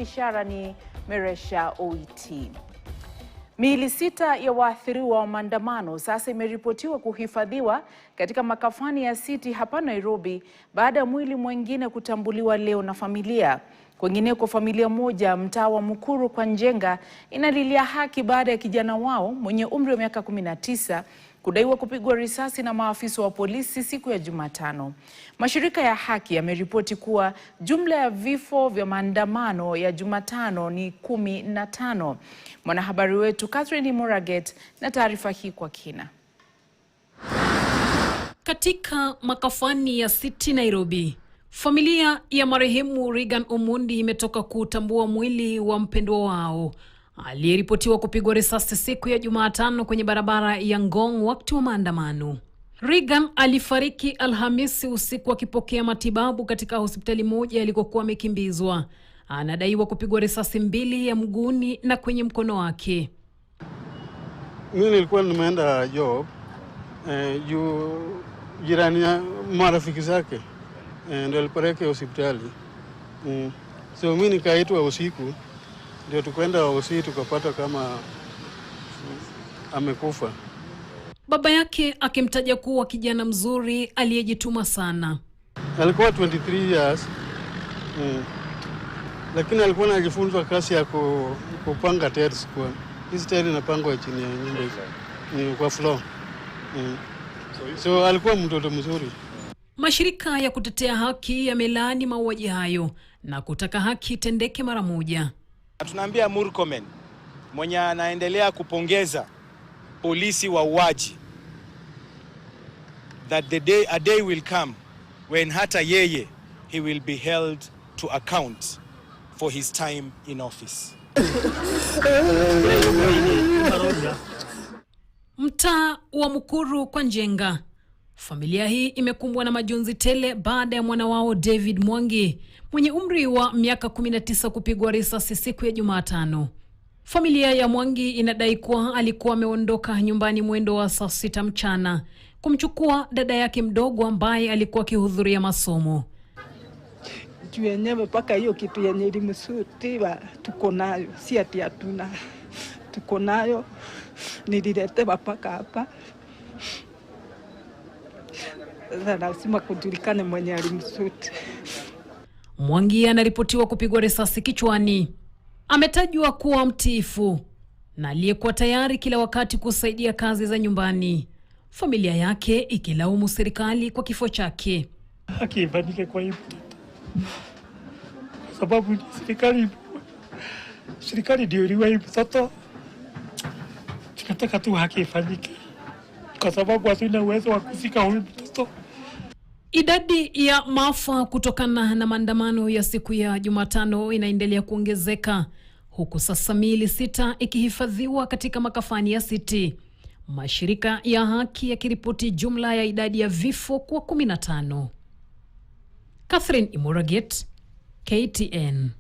Ishara ni Meresha Oiti. Miili 6 ya waathiriwa wa maandamano sasa imeripotiwa kuhifadhiwa katika makafani ya City hapa Nairobi baada ya mwili mwingine kutambuliwa leo na familia. Kwingineko, familia moja mtaa wa Mukuru kwa Njenga inalilia haki baada ya kijana wao mwenye umri wa miaka 19 kudaiwa kupigwa risasi na maafisa wa polisi siku ya Jumatano. Mashirika ya haki yameripoti kuwa jumla ya vifo vya maandamano ya Jumatano ni 15. Mwanahabari wetu Catherine Moraget na taarifa hii kwa kina. Katika makafani ya City Nairobi, familia ya marehemu Regan Omondi imetoka kutambua mwili wa mpendwa wao aliyeripotiwa kupigwa risasi siku ya Jumatano kwenye barabara ya Ngong wakati wa maandamano. Regan alifariki Alhamisi usiku akipokea matibabu katika hospitali moja alikokuwa amekimbizwa. Anadaiwa kupigwa risasi 2 ya mguuni na kwenye mkono wake. Mimi nilikuwa nimeenda job jirani ya marafiki zake ndio alipeleka hospitali. So mimi nikaitwa usiku, ndio tukwenda usiku tukapata kama amekufa. Baba yake akimtaja kuwa kijana mzuri aliyejituma sana. Alikuwa 23 years. Lakini alikuwa anajifunza kazi ya kupanga tiles kwa. Hizi tiles inapangwa chini ya nyumba hizo. Kwa floor. So alikuwa mtoto mzuri. Mashirika ya kutetea haki yamelaani mauaji hayo na kutaka haki itendeke mara moja. Tunaambia Murkomen mwenye anaendelea kupongeza polisi wauaji that a day will come when hata yeye he will be held to account for his time in office. Mtaa wa Mukuru kwa Njenga, familia hii imekumbwa na majonzi tele baada ya mwana wao David Mwangi mwenye umri wa miaka 19 kupigwa risasi siku ya Jumatano. Familia ya Mwangi inadai kuwa alikuwa ameondoka nyumbani mwendo wa saa 6 mchana kumchukua dada yake mdogo ambaye alikuwa akihudhuria masomo. Yenyewe paka hiyo kitu yenye ilimsutiwa tuko nayo, si ati hatuna, tuko nayo, nililetewa paka hapa. Lazima kujulikane mwenye alimsuti. Mwangi anaripotiwa kupigwa risasi kichwani. Ametajwa kuwa mtiifu na aliyekuwa tayari kila wakati kusaidia kazi za nyumbani, familia yake ikilaumu serikali kwa kifo chake. Haki ifanyike kwa hii mtoto, sababu serikali ndio iliwa hii mtoto. Tunataka tu haki ifanyike kwa sababu hatuna uwezo wa kuzika huyu mtoto. Idadi ya maafa kutokana na maandamano ya siku ya Jumatano inaendelea kuongezeka, huku sasa miili 6 ikihifadhiwa katika makafani ya City. Mashirika ya haki yakiripoti jumla ya idadi ya vifo kwa 15. Catherine Moraget, KTN.